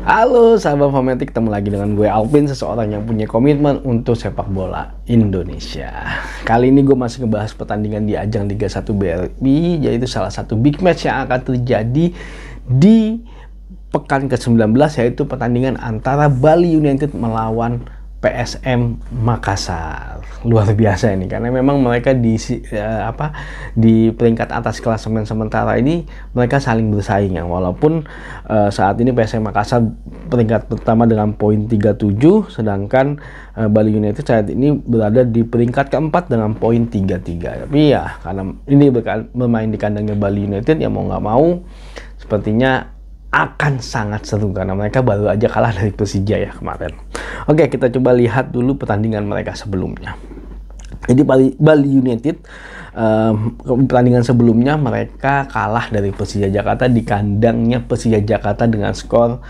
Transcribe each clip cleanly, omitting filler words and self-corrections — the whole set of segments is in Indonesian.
Halo sahabat Fanatik, ketemu lagi dengan gue Alvin, seseorang yang punya komitmen untuk sepak bola Indonesia. Kali ini gue masih ngebahas pertandingan di ajang Liga 1 BRI, yaitu salah satu big match yang akan terjadi di pekan ke-19, yaitu pertandingan antara Bali United melawan PSM Makassar. Luar biasa ini, karena memang mereka di peringkat atas klasemen sementara ini mereka saling bersaing ya. Walaupun saat ini PSM Makassar peringkat pertama dengan poin 37, sedangkan Bali United saat ini berada di peringkat keempat dengan poin 33. Tapi ya karena ini bermain di kandangnya Bali United, ya mau nggak mau sepertinya akan sangat seru karena mereka baru aja kalah dari Persija ya kemarin. Oke, kita coba lihat dulu pertandingan mereka sebelumnya. Jadi Bali United pertandingan sebelumnya mereka kalah dari Persija Jakarta di kandangnya Persija Jakarta dengan skor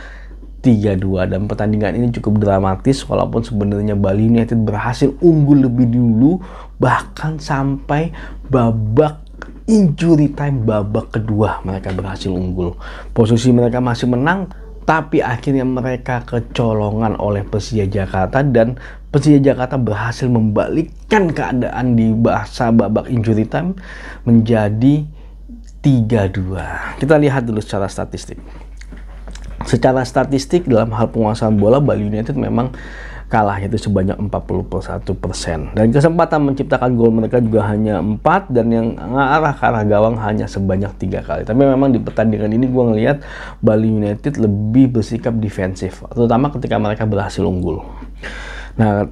3-2, dan pertandingan ini cukup dramatis walaupun sebenarnya Bali United berhasil unggul lebih dulu, bahkan sampai babak injury time, babak kedua mereka berhasil unggul. Posisi mereka masih menang, tapi akhirnya mereka kecolongan oleh Persija Jakarta, dan Persija Jakarta berhasil membalikkan keadaan di babak injury time menjadi 3-2. Kita lihat dulu secara statistik. Secara statistik dalam hal penguasaan bola, Bali United memang kalah yaitu sebanyak 41%, dan kesempatan menciptakan gol mereka juga hanya 4, dan yang ngarah ke arah gawang hanya sebanyak 3 kali. Tapi memang di pertandingan ini gue ngelihat Bali United lebih bersikap defensif, terutama ketika mereka berhasil unggul. Nah,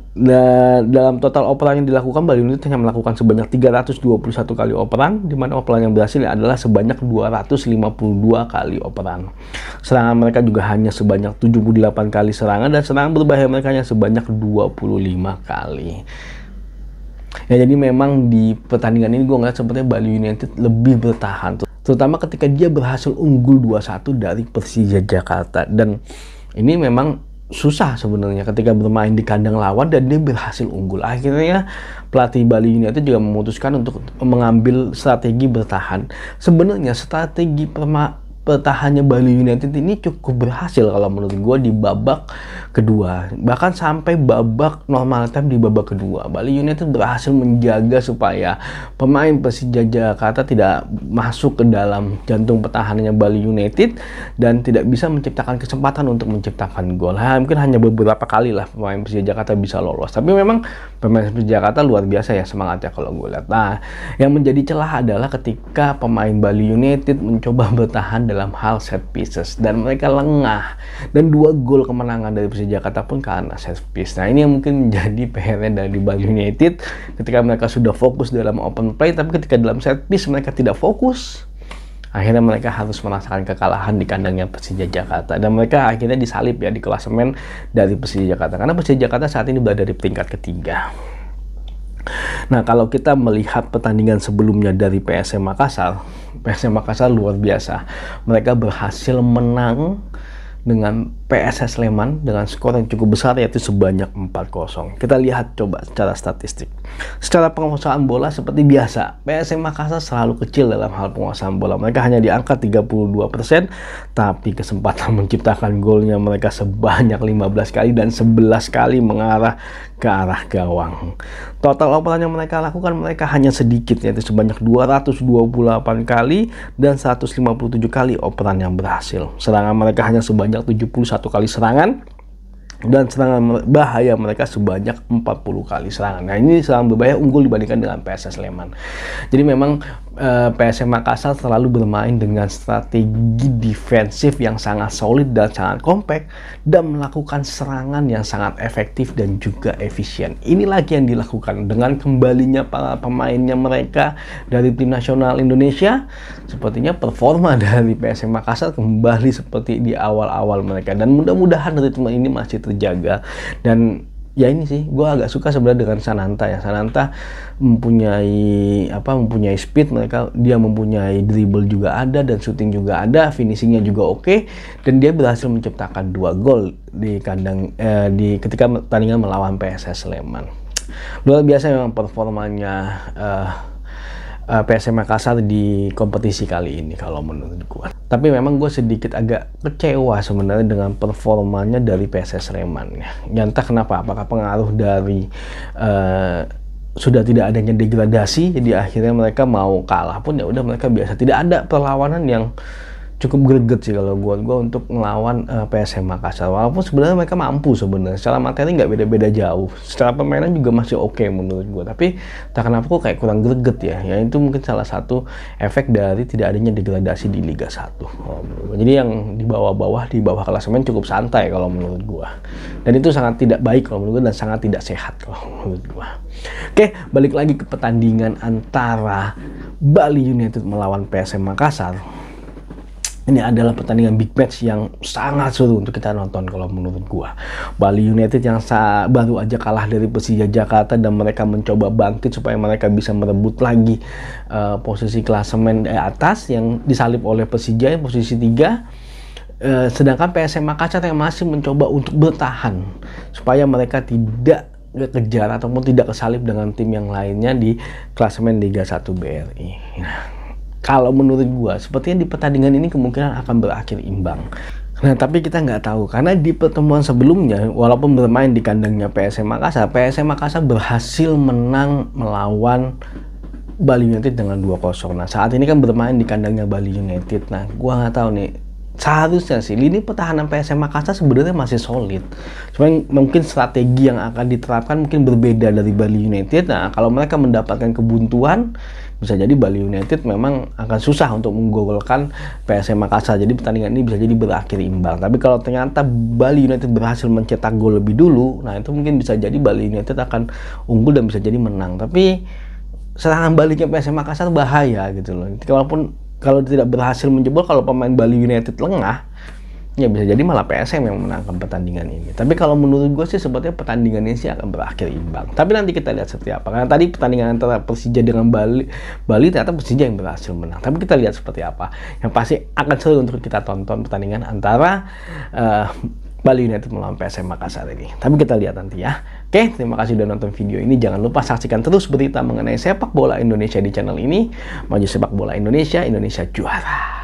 dalam total operan yang dilakukan, Bali United hanya melakukan sebanyak 321 kali operan, di mana operan yang berhasil adalah sebanyak 252 kali operan. Serangan mereka juga hanya sebanyak 78 kali serangan, dan serangan berbahaya mereka hanya sebanyak 25 kali. Ya, jadi memang di pertandingan ini gue ngeliat sepertinya Bali United lebih bertahan, terutama ketika dia berhasil unggul 2-1 dari Persija Jakarta, dan ini memang susah sebenarnya ketika bermain di kandang lawan dan dia berhasil unggul. Akhirnya pelatih Bali United juga memutuskan untuk mengambil strategi bertahan. Sebenarnya strategi pertahannya Bali United ini cukup berhasil kalau menurut gue di babak kedua, bahkan sampai babak normal time di babak kedua Bali United berhasil menjaga supaya pemain Persija Jakarta tidak masuk ke dalam jantung pertahanannya Bali United dan tidak bisa menciptakan kesempatan untuk menciptakan gol. Mungkin hanya beberapa kali lah pemain Persija Jakarta bisa lolos, tapi memang pemain Persija Jakarta luar biasa ya semangatnya kalau gue lihat. Nah, yang menjadi celah adalah ketika pemain Bali United mencoba bertahan dalam hal set pieces, dan mereka lengah, dan 2 gol kemenangan dari Persija Jakarta pun karena set piece. Nah, ini yang mungkin menjadi PR dari Bali United ketika mereka sudah fokus dalam open play, tapi ketika dalam set piece mereka tidak fokus. Akhirnya mereka harus merasakan kekalahan di kandangnya Persija Jakarta, dan mereka akhirnya disalip ya di klasemen dari Persija Jakarta, karena Persija Jakarta saat ini berada di peringkat ketiga. Nah, kalau kita melihat pertandingan sebelumnya dari PSM Makassar luar biasa. Mereka berhasil menang dengan PSS Sleman dengan skor yang cukup besar, yaitu sebanyak 4-0. Kita lihat coba secara statistik. Secara penguasaan bola seperti biasa, PSM Makassar selalu kecil dalam hal penguasaan bola. Mereka hanya di angka 32%, tapi kesempatan menciptakan golnya mereka sebanyak 15 kali dan 11 kali mengarah ke arah gawang. Total operan yang mereka lakukan mereka hanya sedikit, yaitu sebanyak 228 kali dan 157 kali operan yang berhasil. Serangan mereka hanya sebanyak 71 kali serangan, dan serangan bahaya mereka sebanyak 40 kali serangan. Nah, ini serangan berbahaya unggul dibandingkan dengan PSS Sleman. Jadi memang PSM Makassar selalu bermain dengan strategi defensif yang sangat solid dan sangat kompak, dan melakukan serangan yang sangat efektif dan juga efisien. Ini lagi yang dilakukan dengan kembalinya para pemainnya mereka dari tim nasional Indonesia. Sepertinya performa dari PSM Makassar kembali seperti di awal-awal mereka, dan mudah-mudahan ritme ini masih terjaga. Dan ya ini sih, gue agak suka sebenarnya dengan Sananta ya. Sananta mempunyai speed, dia mempunyai dribble juga ada, dan shooting juga ada, finishingnya juga oke, dan dia berhasil menciptakan 2 gol di kandang ketika pertandingan melawan PSS Sleman. Luar biasa memang performanya PSM Makassar di kompetisi kali ini kalau menurut gue. Tapi memang gue sedikit agak kecewa sebenarnya dengan performanya dari PSS Sleman ya. Entah kenapa, apakah pengaruh dari sudah tidak adanya degradasi, jadi akhirnya mereka mau kalah pun ya udah mereka biasa, tidak ada perlawanan yang cukup greget sih kalau gua untuk ngelawan PSM Makassar. Walaupun sebenarnya mereka mampu sebenarnya, secara materi nggak beda-beda jauh, secara permainan juga masih oke menurut gua, tapi tak kenapa kok kayak kurang greget ya. Ya itu mungkin salah satu efek dari tidak adanya degradasi di Liga 1. Jadi yang di bawah klasemen cukup santai kalau menurut gua, dan itu sangat tidak baik kalau menurut gua dan sangat tidak sehat kalau menurut gua. Oke, balik lagi ke pertandingan antara Bali United melawan PSM Makassar. Ini adalah pertandingan big match yang sangat seru untuk kita nonton kalau menurut gua. Bali United yang baru aja kalah dari Persija Jakarta dan mereka mencoba bangkit supaya mereka bisa merebut lagi posisi klasemen atas yang disalip oleh Persija posisi 3. Sedangkan PSM Makassar yang masih mencoba untuk bertahan supaya mereka tidak kejar ataupun tidak kesalip dengan tim yang lainnya di klasemen Liga 1 BRI. Nah, kalau menurut gua, sepertinya di pertandingan ini kemungkinan akan berakhir imbang. Nah, tapi kita nggak tahu, karena di pertemuan sebelumnya, walaupun bermain di kandangnya PSM Makassar berhasil menang melawan Bali United dengan 2-0. Nah, saat ini kan bermain di kandangnya Bali United. Nah, gua nggak tahu nih, seharusnya sih lini pertahanan PSM Makassar sebenarnya masih solid. Cuma mungkin strategi yang akan diterapkan mungkin berbeda dari Bali United. Nah, kalau mereka mendapatkan kebuntuan, bisa jadi Bali United memang akan susah untuk menggolkan PSM Makassar. Jadi pertandingan ini bisa jadi berakhir imbang. Tapi kalau ternyata Bali United berhasil mencetak gol lebih dulu, nah itu mungkin bisa jadi Bali United akan unggul dan bisa jadi menang. Tapi serangan baliknya PSM Makassar bahaya gitu loh. Walaupun kalau tidak berhasil menjebol, kalau pemain Bali United lengah, ya bisa jadi malah PSM yang menangkan pertandingan ini. Tapi kalau menurut gue sih sepertinya pertandingan ini sih akan berakhir imbang. Tapi nanti kita lihat seperti apa. Karena tadi pertandingan antara Persija dengan Bali ternyata Persija yang berhasil menang. Tapi kita lihat seperti apa. Yang pasti akan seru untuk kita tonton pertandingan antara Bali United melawan PSM Makassar ini. Tapi kita lihat nanti ya. Oke, terima kasih sudah nonton video ini. Jangan lupa saksikan terus berita mengenai sepak bola Indonesia di channel ini. Maju sepak bola Indonesia, Indonesia juara.